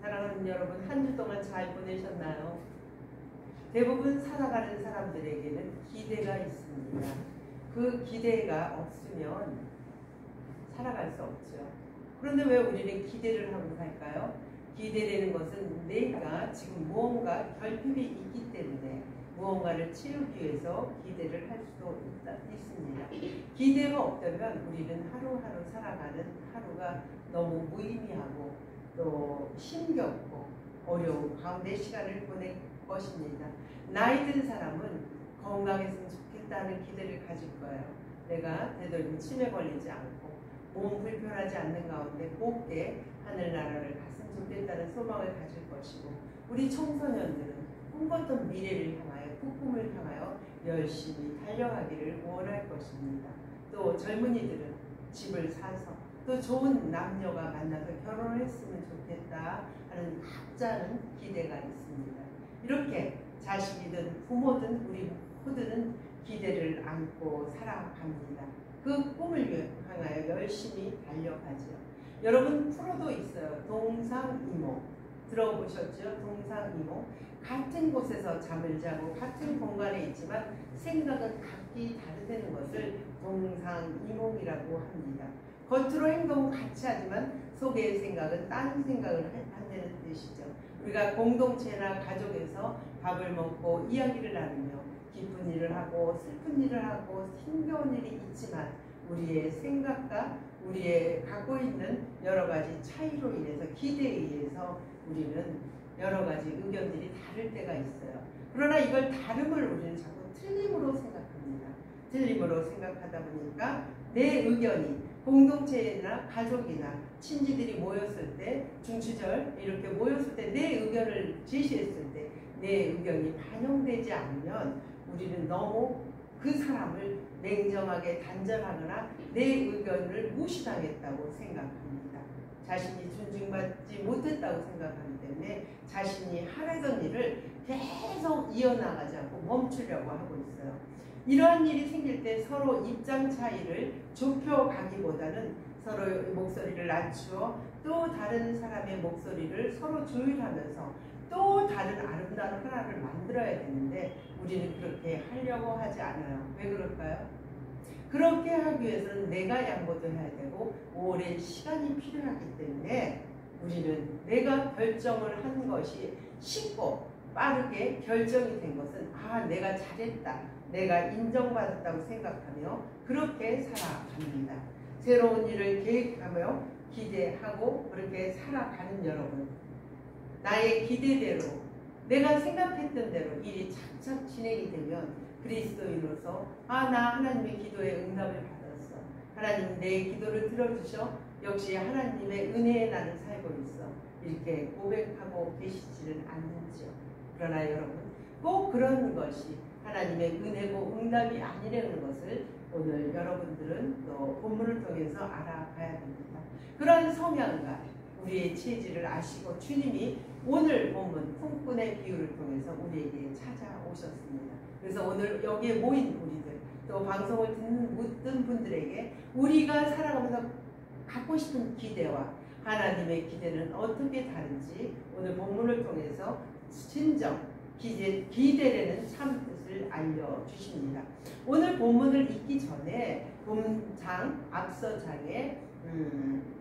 사랑하는 여러분, 한 주 동안 잘 보내셨나요? 대부분 살아가는 사람들에게는 기대가 있습니다. 그 기대가 없으면 살아갈 수 없죠. 그런데 왜 우리는 기대를 하고 살까요? 기대되는 것은 내가 지금 무언가 결핍이 있기 때문에 무언가를 치르기 위해서 기대를 할 수도 있습니다. 기대가 없다면 우리는 하루하루 살아가는 하루가 너무 무의미하고 또 힘겹고 어려운 가운데 시간을 보낼 것입니다. 나이 든 사람은 건강했으면 좋겠다는 기대를 가질 거예요. 내가 되도록 치매 걸리지 않고 몸 불편하지 않는 가운데 곱게 하늘나라를 갔으면 좋겠다는 소망을 가질 것이고, 우리 청소년들은 꿈꿨던 미래를 향하여 그 꿈을 향하여 열심히 달려가기를 원할 것입니다. 또 젊은이들은 집을 사서 또 좋은 남녀가 만나서 결혼을 했으면 좋겠다 하는 각자는 기대가 있습니다. 이렇게 자식이든 부모든 우리 모두는 기대를 안고 살아갑니다. 그 꿈을 향하여 열심히 달려가죠. 여러분, 프로도 있어요. 동상이몽 들어보셨죠? 동상이몽. 같은 곳에서 잠을 자고 같은 공간에 있지만 생각은 각기 다르다는 것을 동상이몽이라고 합니다. 겉으로 행동은 같이 하지만 속의 생각은 다른 생각을 한다는 뜻이죠. 우리가 공동체나 가족에서 밥을 먹고 이야기를 나누며 기쁜 일을 하고 슬픈 일을 하고 힘겨운 일이 있지만 우리의 생각과 우리의 갖고 있는 여러 가지 차이로 인해서 기대에 의해서 우리는 여러 가지 의견들이 다를 때가 있어요. 그러나 이걸 다름을 우리는 자꾸 틀림으로 생각합니다. 틀림으로 생각하다 보니까 내 의견이 공동체나 가족이나 친지들이 모였을 때, 중추절 이렇게 모였을 때 내 의견을 제시했을 때 내 의견이 반영되지 않으면 우리는 너무 그 사람을 냉정하게 단절하거나 내 의견을 무시당했다고 생각합니다. 자신이 존중받지 못했다고 생각하기 때문에 자신이 하려던 일을 계속 이어나가지 않고 멈추려고 하고 있어요. 이러한 일이 생길 때 서로 입장 차이를 좁혀가기보다는 서로의 목소리를 낮추어 또 다른 사람의 목소리를 서로 조율하면서 또 다른 아름다운 하나를 만들어야 되는데 우리는 그렇게 하려고 하지 않아요. 왜 그럴까요? 그렇게 하기 위해서는 내가 양보도 해야 되고 오랜 시간이 필요하기 때문에 우리는 내가 결정을 한 것이 쉽고 빠르게 결정이 된 것은 내가 잘했다, 내가 인정받았다고 생각하며 그렇게 살아갑니다. 새로운 일을 계획하며 기대하고 그렇게 살아가는 여러분, 나의 기대대로 내가 생각했던 대로 일이 착착 진행이 되면 그리스도인으로서 나 하나님의 기도에 응답을 받았어, 하나님 내 기도를 들어주셔, 역시 하나님의 은혜에 나는 살고 있어, 이렇게 고백하고 계시지는 않는지요. 그러나 여러분, 꼭 그런 것이 하나님의 은혜고 응답이 아니라는 것을 오늘 여러분들은 또 본문을 통해서 알아가야 됩니다. 그런 성향과 우리의 체질을 아시고 주님이 오늘 본문 품꾼의 비유를 통해서 우리에게 찾아오셨습니다. 그래서 오늘 여기에 모인 우리들, 또 방송을 듣는 분들에게 우리가 살아가면서 갖고 싶은 기대와 하나님의 기대는 어떻게 다른지 오늘 본문을 통해서 진정 기대되는 참 뜻을 알려주십니다. 오늘 본문을 읽기 전에 본장 앞서 장에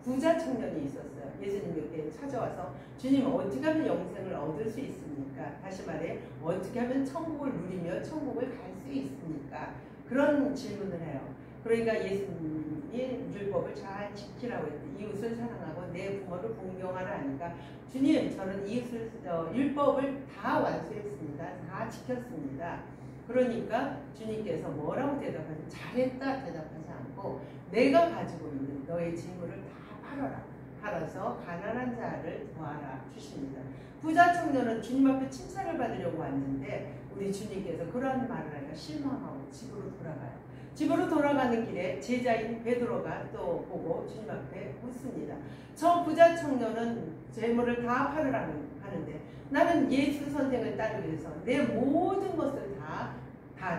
부자 청년이 있었어요. 예수님께 찾아와서 주님, 어떻게 하면 영생을 얻을 수 있습니까? 다시 말해 어떻게 하면 천국을 누리며 천국을 갈 수 있습니까? 그런 질문을 해요. 그러니까 예수님이 율법을 잘 지키라고 했대. 이웃을 사랑하고 내 부모를 공경하라 하니까 주님, 저는 율법을 다 완수했습니다. 다 지켰습니다. 그러니까 주님께서 뭐라고 대답하지? 잘했다 대답하지 않고 내가 가지고 있는 너의 재물을 다 팔아라. 팔아서 가난한 자를 도와라 주십니다. 부자 청년은 주님 앞에 칭찬을 받으려고 왔는데 우리 주님께서 그러한 말을 하니까 실망하고 집으로 돌아가요. 집으로 돌아가는 길에 제자인 베드로가 또 보고 주님 앞에 묻습니다. 저 부자 청년은 재물을 다 팔으라고 하는데 나는 예수 선생을 따르기 위해서 내 모든 것을 다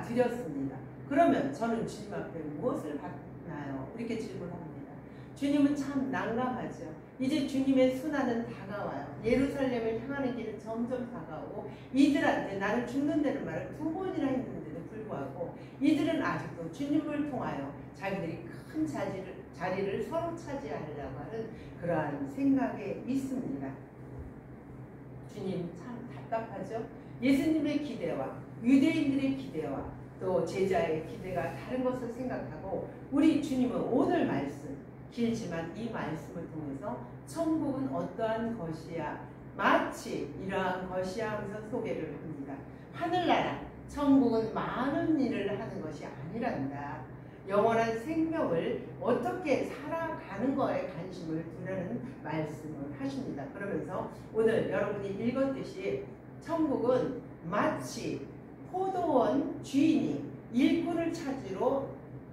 드렸습니다. 그러면 저는 주님 앞에 무엇을 받나요? 이렇게 질문합니다. 주님은 참 난감하죠. 이제 주님의 순환은 다가와요. 예루살렘을 향하는 길은 점점 다가오고 이들한테 나는 죽는다는 말을 2번이나 했는데도 불구하고 이들은 아직도 주님을 통하여 자기들이 큰 자리를 서로 차지하려고 하는 그러한 생각에 있습니다. 주님 참 답답하죠. 예수님의 기대와 유대인들의 기대와 또 제자의 기대가 다른 것을 생각하고 우리 주님은 오늘 말씀 길지만 이 말씀을 통해서 천국은 어떠한 것이야 마치 이러한 것이야 하면서 소개를 합니다. 하늘나라 천국은 많은 일을 하는 것이 아니란다. 영원한 생명을 어떻게 살아가는 거에 관심을 두라는 말씀을 하십니다. 그러면서 오늘 여러분이 읽었듯이 천국은 마치 포도원 주인이 일꾼을 찾으러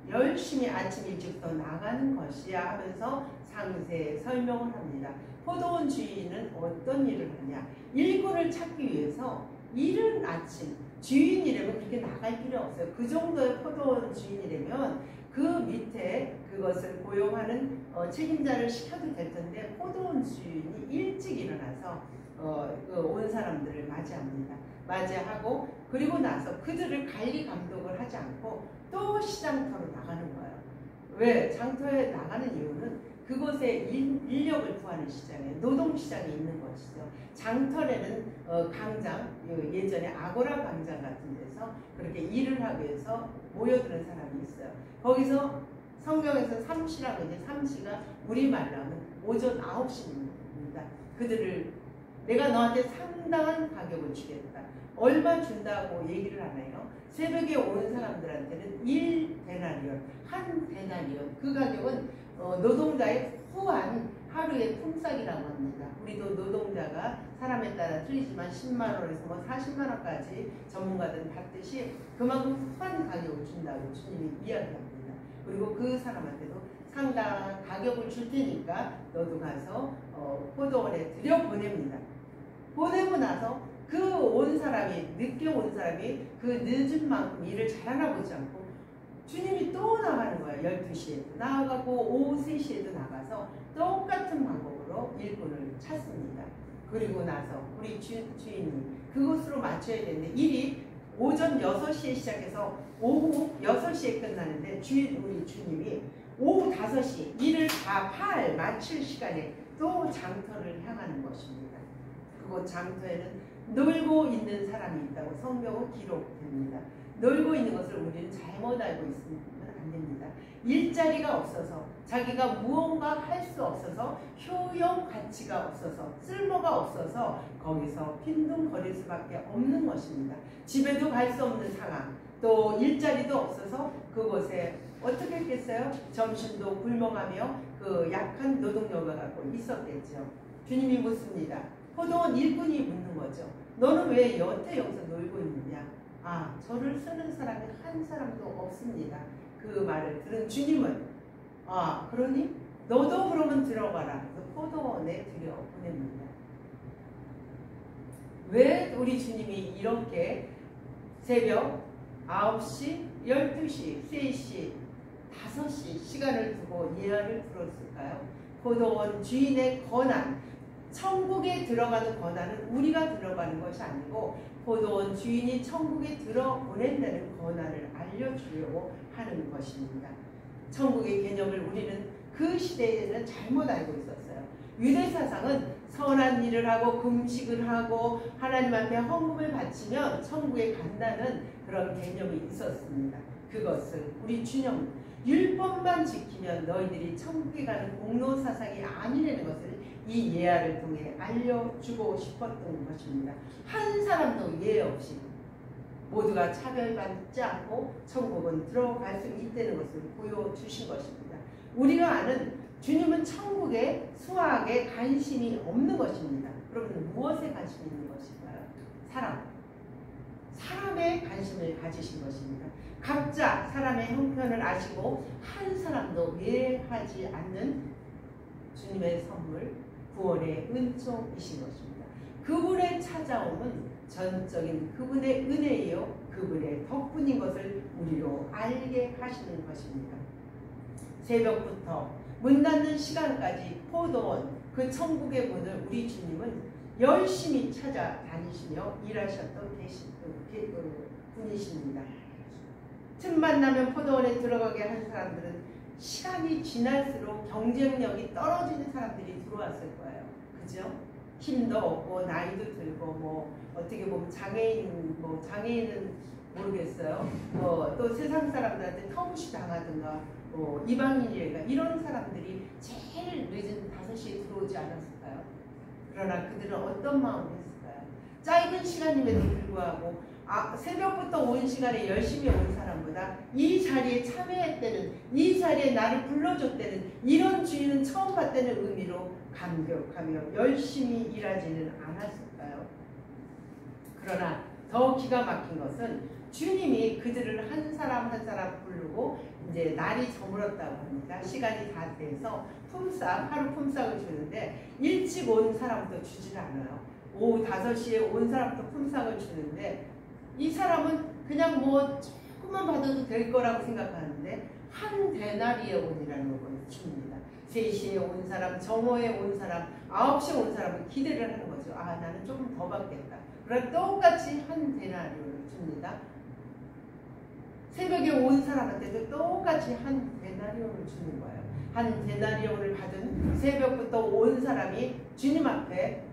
열심히 아침 일찍부터 나가는 것이야 하면서 상세 설명을 합니다. 포도원 주인은 어떤 일을 하냐? 일꾼을 찾기 위해서 이른 아침 주인이라면 그렇게 나갈 필요 없어요. 그 정도의 포도원 주인이라면 그 밑에 그것을 고용하는 책임자를 시켜도 될 텐데 포도원 주인이 일찍 일어나서 온 사람들을 맞이합니다. 맞이하고 그리고 나서 그들을 관리 감독을 하지 않고 또 시장터로 나가는 거예요. 왜? 장터에 나가는 이유는 그곳에 인력을 구하는 시장에 노동시장이 있는 것이죠. 장터에는 광장, 예전에 아고라 광장 같은 데서 그렇게 일을 하기 위해서 모여드는 사람이 있어요. 거기서 성경에서 삼시라고 이제 삼시가 우리말로 하면 오전 9시입니다. 그들을 내가 너한테 상당한 가격을 주겠다. 얼마 준다고 얘기를 하나요? 새벽에 오는 사람들한테는 1데나리온, 한 데나리온. 그 가격은 노동자의 후한 하루의 품삯이라고 합니다. 우리도 노동자가 사람에 따라 틀리지만 10만 원에서 뭐 40만 원까지 전문가들은 받듯이 그만큼 후한 가격을 준다고 주님이 이야기합니다. 그리고 그 사람한테도 상당한 가격을 줄 테니까 너도 가서 포도원에 들여보냅니다. 보내고 나서 그 온 사람이 늦게 온 사람이 그 늦은 만큼 일을 잘하나 보지 않고 주님이 또 나가는 거예요. 12시에도 나가고 오후 3시에도 나가서 똑같은 방법으로 일꾼을 찾습니다. 그리고 나서 우리 주인이 그곳으로 맞춰야 되는데 일이 오전 6시에 시작해서 오후 6시에 끝나는데 우리 주님이 오후 5시 일을 다 마칠 시간에 또 장터를 향하는 것입니다. 그곳 장터에는 놀고 있는 사람이 있다고 성경은 기록됩니다. 놀고 있는 것을 우리는 잘못 알고 있으면 안 됩니다. 일자리가 없어서 자기가 무언가 할 수 없어서 효용 가치가 없어서 쓸모가 없어서 거기서 빈둥거릴 수밖에 없는 것입니다. 집에도 갈 수 없는 상황 또 일자리도 없어서 그곳에 어떻게 했겠어요? 점심도 굶어가며 그 약한 노동력을 갖고 있었겠죠. 주님이 묻습니다. 포도원 일꾼이 묻는 거죠. 너는 왜 여태 여기서 놀고 있느냐? 아, 저를 쓰는 사람이 한 사람도 없습니다. 그 말을 들은 주님은 아, 그러니? 너도 그러면 들어가라. 그래서 포도원에 들여보냅니다. 왜 우리 주님이 이렇게 새벽 9시, 12시, 3시, 5시 시간을 두고 예언을 들었을까요? 포도원 주인의 권한, 천국에 들어가는 권한은 우리가 들어가는 것이 아니고 포도원 주인이 천국에 들어보낸다는 권한을 알려주려고 하는 것입니다. 천국의 개념을 우리는 그 시대에는 잘못 알고 있었어요. 유대사상은 선한 일을 하고 금식을 하고 하나님 앞에 헌금을 바치면 천국에 간다는 그런 개념이 있었습니다. 그것을 우리 주님 율법만 지키면 너희들이 천국에 가는 공로사상이 아니라는 것을 이 예화를 통해 알려주고 싶었던 것입니다. 한 사람도 예외 없이 모두가 차별받지 않고 천국은 들어갈 수 있다는 것을 보여주신 것입니다. 우리가 아는 주님은 천국의 수학에 관심이 없는 것입니다. 그러면 무엇에 관심이 있는 것일까요? 사람에 관심을 가지신 것입니다. 각자 사람의 형편을 아시고 한 사람도 예하지 않는 주님의 선물, 구원의 은총이신 것입니다. 그분의 찾아옴은 전적인 그분의 은혜이요 그분의 덕분인 것을 우리로 알게 하시는 것입니다. 새벽부터 문 닫는 시간까지 포도원, 그 천국의 문을 우리 주님은 열심히 찾아다니시며 일하셨던 분이십니다. 틈만 나면 포도원에 들어가게 한 사람들은 시간이 지날수록 경쟁력이 떨어지는 사람들이 들어왔을 거예요. 그죠? 힘도 없고 나이도 들고 뭐 어떻게 보면 장애인은 모르겠어요. 또 세상 사람들한테 터무시 당하든가 이방인이랄까 이런 사람들이 제일 늦은 5시에 들어오지 않았을까요? 그러나 그들은 어떤 마음을 했을까요? 짧은 시간임에도 불구하고 새벽부터 온 시간에 열심히 온 사람보다 이 자리에 참여했다는, 이 자리에 나를 불러줬다는 이런 주인은 처음 봤다는 의미로 감격하며 열심히 일하지는 않았을까요? 그러나 더 기가 막힌 것은 주님이 그들을 한 사람 한 사람 부르고 이제 날이 저물었다고 합니다. 시간이 다 돼서 하루 품삯을 주는데 일찍 온 사람부터 주질 않아요. 오후 5시에 온 사람부터 품삯을 주는데 이 사람은 그냥 조금만 받아도 될 거라고 생각하는데 한 데나리온이라는 걸 줍니다. 3시에 온 사람, 정오에 온 사람, 9시에 온 사람은 기대를 하는 거죠. 나는 조금 더 받겠다. 그럼 똑같이 한 데나리온을 줍니다. 새벽에 온 사람한테도 똑같이 한 데나리온을 주는 거예요. 한 데나리온을 받은 새벽부터 온 사람이 주님 앞에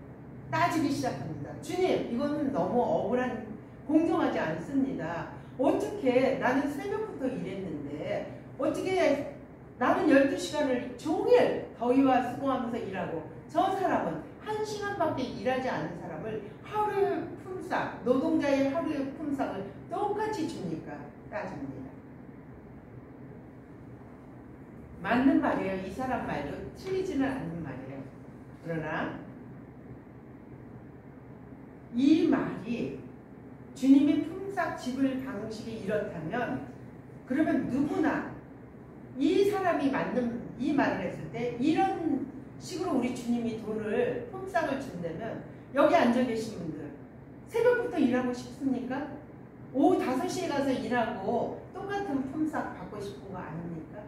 따지기 시작합니다. 주님, 이거는 너무 억울한, 공정하지 않습니다. 어떻게 나는 새벽부터 일했는데 어떻게 나는 12시간을 종일 더위와 수고하면서 일하고 저 사람은 1시간밖에 일하지 않은 사람을 하루의 품삯, 노동자의 하루의 품삯을 똑같이 주니까 따집니다. 맞는 말이에요. 이 사람 말도 틀리지는 않는 말이에요. 그러나 이 말이 주님이 품삯 지불 방식이 이렇다면 그러면 누구나 이 사람이 맞는 이 말을 했을 때 이런 식으로 우리 주님이 돈을 품삯을 준다면 여기 앉아 계신 분들 새벽부터 일하고 싶습니까? 오후 5시에 가서 일하고 똑같은 품삯 받고 싶은 거 아닙니까?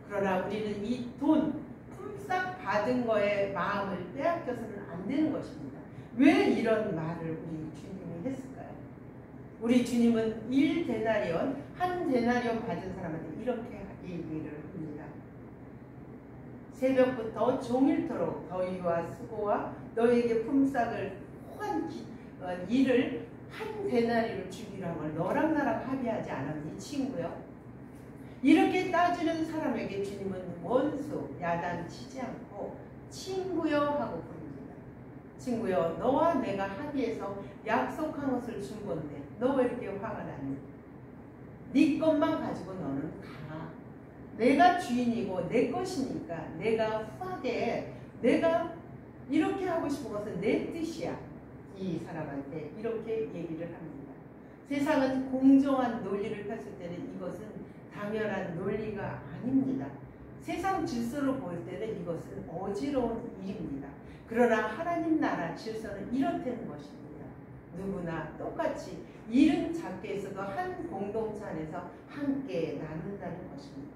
그러나 우리는 이 돈 품삯 받은 거에 마음을 빼앗겨서는 안 되는 것입니다. 왜 이런 말을 우리 주님이 했을까요? 우리 주님은 1데나리온, 한 데나리온 받은 사람한테 이렇게 얘기를 합니다. 새벽부터 종일토록 더위와 수고와 너에게 품삯을 호한 일을 한 데나리를 주기로 한 걸 너랑 나랑 합의하지 않았니 친구요? 이렇게 따지는 사람에게 주님은 원수, 야단치지 않고 친구여 하고 부릅니다. 친구여, 너와 내가 합의해서 약속한 것을 준 건데 너 왜 이렇게 화가 났니? 네 것만 가지고 너는 가. 내가 주인이고 내 것이니까 내가 후하게 내가 이렇게 하고 싶은 것은 내 뜻이야. 이 사람한테 이렇게 얘기를 합니다. 세상은 공정한 논리를 폈을 때는 이것은 당연한 논리가 아닙니다. 세상 질서로 보일 때는 이것은 어지러운 일입니다. 그러나 하나님 나라 질서는 이렇다는 것입니다. 누구나 똑같이 일은 작게 있어도 한 공동체 안에서 함께 나눈다는 것입니다.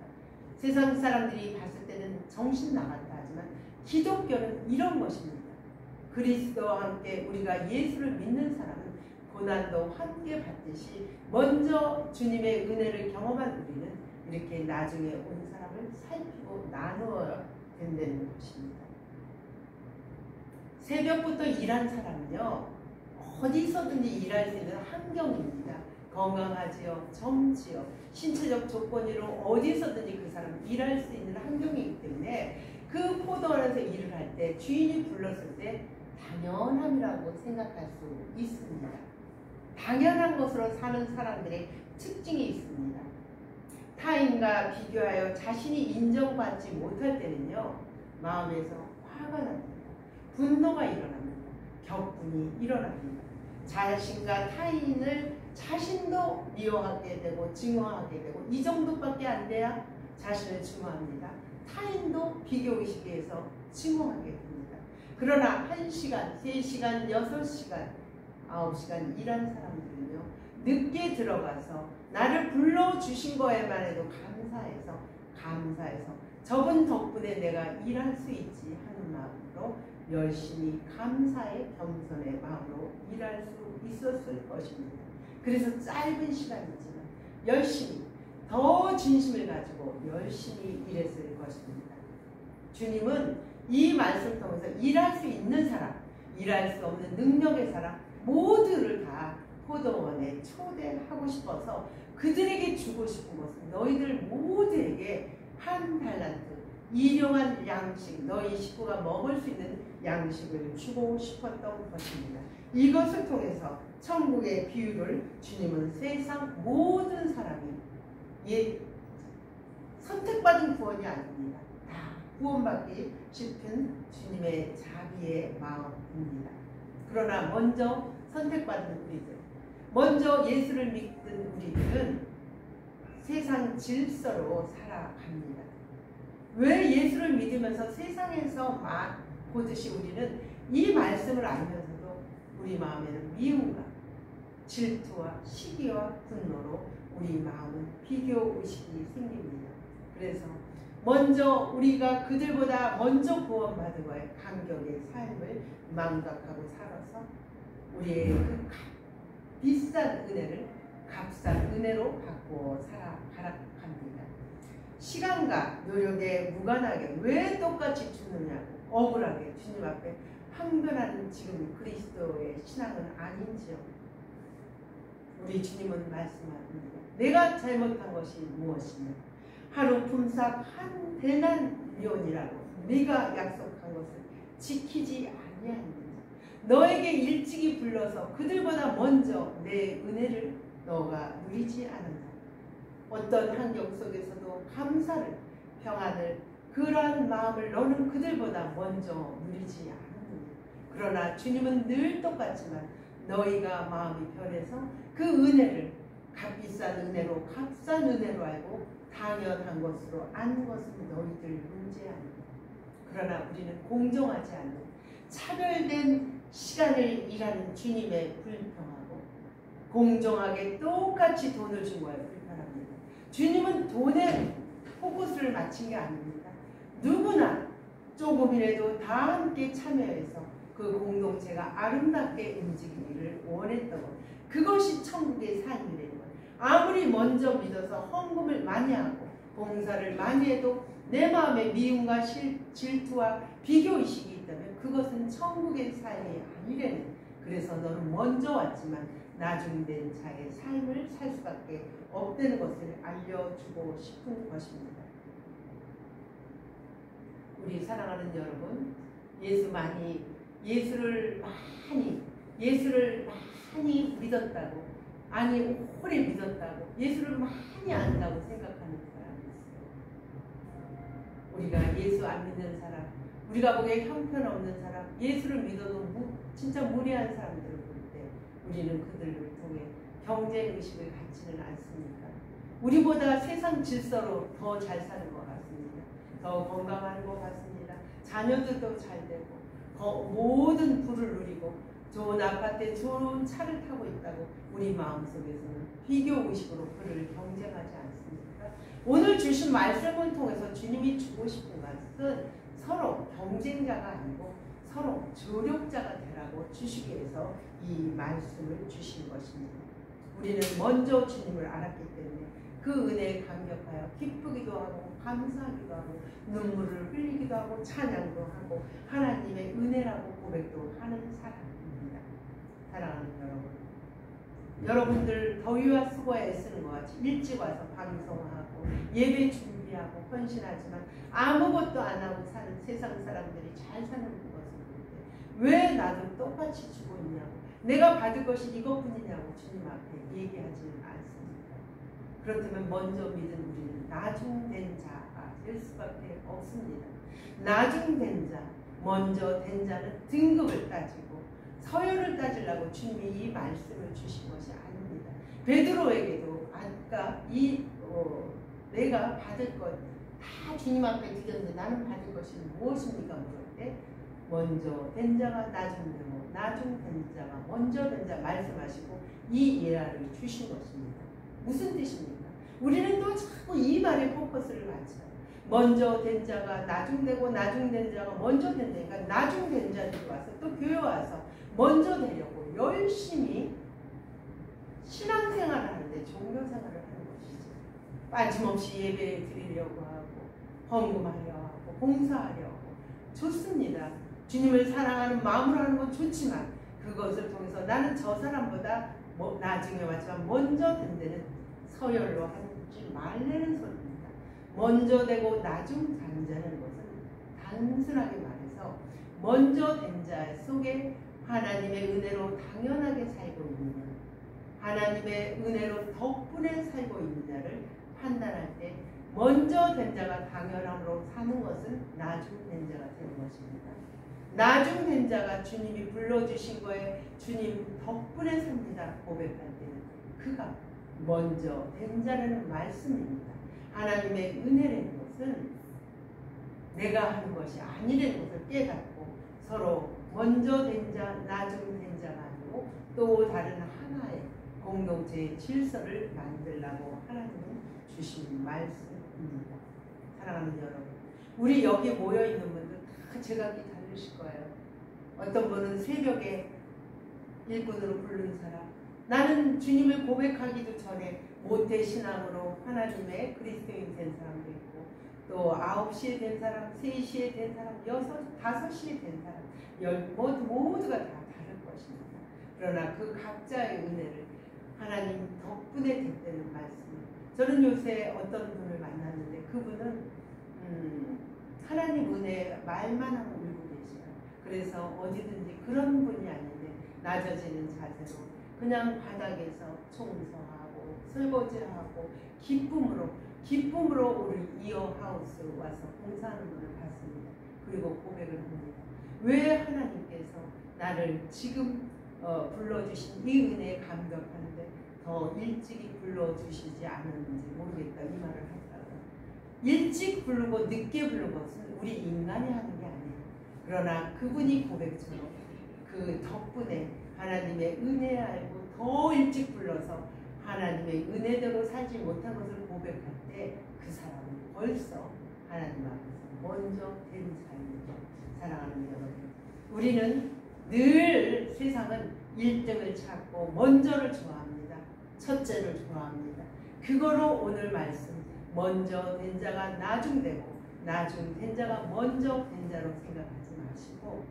세상 사람들이 봤을 때는 정신 나갔다 하지만 기독교는 이런 것입니다. 그리스도와 함께 우리가 예수를 믿는 사람은 고난도 함께 받듯이 먼저 주님의 은혜를 경험한 우리는 이렇게 나중에 온 사람을 살피고 나누어야 된다는 것입니다. 새벽부터 일한 사람은요, 어디서든지 일할 수 있는 환경입니다. 건강하지요, 젊지요, 신체적 조건으로 어디서든지 그 사람은 일할 수 있는 환경이기 때문에 그 포도원에서 일을 할 때 주인이 불렀을 때 당연함이라고 생각할 수 있습니다. 당연한 것으로 사는 사람들의 특징이 있습니다. 타인과 비교하여 자신이 인정받지 못할 때는요, 마음에서 화가 납니다. 분노가 일어납니다. 격분이 일어납니다. 자신과 타인을 자신도 미워하게 되고 증오하게 되고 이 정도밖에 안 돼야 자신을 증오합니다. 타인도 비교의식에서 증오하게 됩니다. 그러나 1시간, 3시간, 6시간, 9시간 일한 사람들은요, 늦게 들어가서 나를 불러주신 거에만 해도 감사해서 저분 덕분에 내가 일할 수 있지 하는 마음으로 열심히 감사의 겸손의 마음으로 일할 수 있었을 것입니다. 그래서 짧은 시간이지만 열심히 더 진심을 가지고 열심히 일했을 것입니다. 주님은 이 말씀을 통해서 일할 수 있는 사람, 일할 수 없는 능력의 사람 모두를 다 포도원에 초대하고 싶어서 그들에게 주고 싶은 것은 너희들 모두에게 한 달란트 일용한 양식, 너희 식구가 먹을 수 있는 양식을 주고 싶었던 것입니다. 이것을 통해서 천국의 비유를 주님은 세상 모든 사람이 선택받은 구원이 아닙니다. 다 구원받기 싶은 주님의 자비의 마음입니다. 그러나 먼저 선택받은 우리들, 먼저 예수를 믿는 우리들은 세상 질서로 살아갑니다. 왜 예수를 믿으면서 세상에서 보듯이 우리는 이 말씀을 알면서도 우리 마음에는 미움과 질투와 시기와 분노로 우리 마음은 비교의식이 생깁니다. 그래서 먼저 우리가 그들보다 먼저 구원받은 거에 감격의 삶을 망각하고 살아서 우리의 그 비싼 은혜를 값싼 은혜로 바꾸어 살아갑니다. 시간과 노력에 무관하게 왜 똑같이 죽느냐고 억울하게 주님 앞에 항변하는 지금 그리스도의 신앙은 아닌지요. 우리 주님은 말씀합니다. 내가 잘못한 것이 무엇이냐? 하루 품삯 한 데나리온이라고 네가 약속한 것을 지키지 아니하느냐? 너에게 일찍이 불러서 그들보다 먼저 내 은혜를 너가 누리지 않았나? 어떤 환경 속에서도 감사를, 평안을, 그러한 마음을 너는 그들보다 먼저 누리지 않았느냐? 그러나 주님은 늘 똑같지만 너희가 마음이 변해서 그 은혜를 값비싼 은혜로 값싼 은혜로 알고 당연한 것으로 아는 것은 너희들 문제 아니다. 그러나 우리는 공정하지 않는 차별된 시간을 일하는 주님의 불평하고 공정하게 똑같이 돈을 준 거예요. 불편합니다. 주님은 돈에 포커스를 맞춘 게 아닙니다. 누구나 조금이라도 다 함께 참여해서 그 공동체가 아름답게 움직이기를 원했던 것. 그것이 천국의 삶이라는 거예요. 아무리 먼저 믿어서 헌금을 많이 하고 봉사를 많이 해도 내 마음에 미움과 질투와 비교의식이 있다면 그것은 천국의 삶이 아니라는. 그래서 너는 먼저 왔지만 나중된 자의 삶을 살 수밖에 없다는 것을 알려주고 싶은 것입니다. 우리 사랑하는 여러분, 예수를 많이 믿었다고, 아니 오래 믿었다고, 예수를 많이 안다고 생각하는 사람이 있어요. 우리가 예수 안 믿는 사람, 우리가 보기에 형편없는 사람, 예수를 믿어도 진짜 무례한 사람들을 볼 때 우리는 그들을 통해 경쟁의식을 갖지는 않습니까? 우리보다 세상 질서로 더 잘 사는 것 같습니다. 더 건강한 것 같습니다. 자녀들도 잘 되고 모든 부를 누리고 좋은 아파트에 좋은 차를 타고 있다고 우리 마음속에서는 비교의식으로 그를 경쟁하지 않습니까? 오늘 주신 말씀을 통해서 주님이 주고 싶은 것은 서로 경쟁자가 아니고 서로 조력자가 되라고 주시기 위해서 이 말씀을 주신 것입니다. 우리는 먼저 주님을 알았기 때문에 그 은혜에 감격하여 기쁘기도 하고 감사하기도 하고 눈물을 흘리기도 하고 찬양도 하고 하나님의 은혜라고 고백도 하는 사람입니다. 사랑하는 여러분, 여러분들 더위와 수고에 애쓰는 것 같이 일찍 와서 방송하고 예배 준비하고 헌신하지만 아무것도 안 하고 사는 세상 사람들이 잘 사는 것을 볼 때 왜 나도 똑같이 주고 있냐고, 내가 받을 것이 이것뿐이냐고 주님 앞에 얘기하지는 않습니다. 그렇다면 먼저 믿은 우리는 나중된 자가 될 수밖에 없습니다. 나중된 자, 먼저 된 자는 등급을 따지고 서열을 따지려고 주님이 이 말씀을 주신 것이 아닙니다. 베드로에게도 아까 내가 받을 것 다 주님 앞에 드렸는데 나는 받을 것이 무엇입니까? 물을 때 먼저 된 자가 나중되고 나중된 자가 먼저 된 자 말씀하시고 이 예화를 주신 것입니다. 무슨 뜻입니까? 우리는 또 자꾸 이 말에 포커스를 맞춰요. 먼저 된 자가 나중되고 나중된 자가 먼저 된다니까 나중된 자들이 와서 또 교회 와서 먼저 되려고 열심히 신앙생활을 하는데 종교생활을 하는 것이죠. 빠짐없이 예배 드리려고 하고 헌금하려 하고 봉사하려 하고 좋습니다. 주님을 사랑하는 마음으로 하는 건 좋지만 그것을 통해서 나는 저 사람보다 나중에 왔지만 먼저 된 데는 서열로 하지 말라는 소리입니다. 먼저 되고 나중 단자는 것은 단순하게 말해서 먼저 된 자 속에 하나님의 은혜로 당연하게 살고 있느냐, 하나님의 은혜로 덕분에 살고 있느냐를 판단할 때 먼저 된 자가 당연함으로 사는 것은 나중 된 자가 되는 것입니다. 나중 된 자가 주님이 불러주신 거에 주님 덕분에 삽니다 고백할 때는 그가 먼저 된 자라는 말씀입니다. 하나님의 은혜라는 것은 내가 하는 것이 아니라는 것을 깨닫고 서로 먼저 된 자, 나중 된 자가 아니고 또 다른 하나의 공동체의 질서를 만들라고 하나님은 주신 말씀입니다. 사랑하는 여러분, 우리 여기 모여있는 분들 다 제각기 다르실 거예요. 어떤 분은 새벽에 일꾼으로 부르는 사람, 나는 주님을 고백하기도 전에 모태신앙으로 하나님의 그리스도인 된 사람도 있고 또 9시에 된 사람, 3시에 된 사람, 6, 5시에 된 사람 모두가 다 다를 것입니다. 그러나 그 각자의 은혜를 하나님 덕분에 됐다는 말씀. 저는 요새 어떤 분을 만났는데 그분은 하나님 은혜 말만 하고 울고 계셔요. 그래서 어디든지 그런 분이 아닌데 낮아지는 자세로 그냥 바닥에서 청소하고 설거지하고 기쁨으로 우리 이어하우스 와서 봉사하는 분을 봤습니다. 그리고 고백을 합니다. 왜 하나님께서 나를 지금 불러주신 이 은혜에 감격하는데 더 일찍이 불러주시지 않았는지 모르겠다 이 말을 하더라고요. 일찍 부르고 늦게 부른 것은 우리 인간이 하는 게 아니에요. 그러나 그분이 고백처럼 그 덕분에 하나님의 은혜 알고 더 일찍 불러서 하나님의 은혜대로 살지 못한 것을 고백할 때 그 사람은 벌써 하나님 앞에서 먼저 된 자입니다. 사랑하는 여러분, 우리는 늘 세상은 1등을 찾고 먼저를 좋아합니다. 첫째를 좋아합니다. 그거로 오늘 말씀 먼저 된 자가 나중 되고 나중 된 자가 먼저 된 자로 생각하지 마시고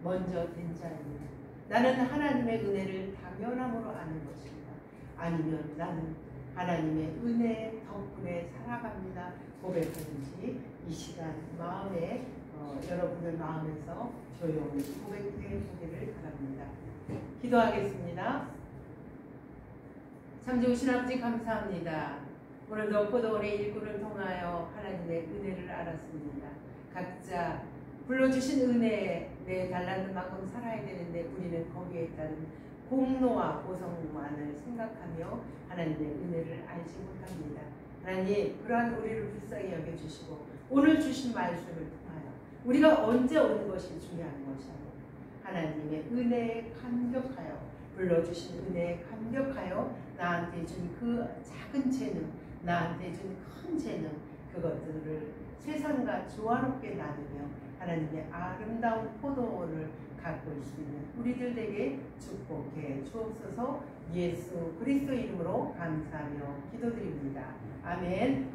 먼저 된 자입니다. 나는 하나님의 은혜를 당연함으로 아는 것입니다. 아니면 나는 하나님의 은혜 덕분에 살아갑니다. 고백하든지 이 시간 마음에 여러분의 마음에서 조용히 고백해 보기를 바랍니다. 기도하겠습니다. 참 좋으신 아버지 감사합니다. 오늘도 포도원의 일꾼을 통하여 하나님의 은혜를 알았습니다. 각자 불러주신 은혜에 내 달란트만큼 살아야 되는데 우리는 거기에 따른 공로와 보상만을 생각하며 하나님의 은혜를 알지 못합니다. 하나님, 그러한 우리를 불쌍히 여겨주시고 오늘 주신 말씀을 통하여 우리가 언제 오는 것이 중요한 것이 아니라 하나님의 은혜에 감격하여 불러주신 은혜에 감격하여 나한테 준 그 작은 재능, 나한테 준 큰 재능, 그것들을 세상과 조화롭게 나누며 하나님의 아름다운 포도원을 갖고 있는 우리들에게 축복해 주옵소서. 예수 그리스도 이름으로 감사하며 기도드립니다. 아멘.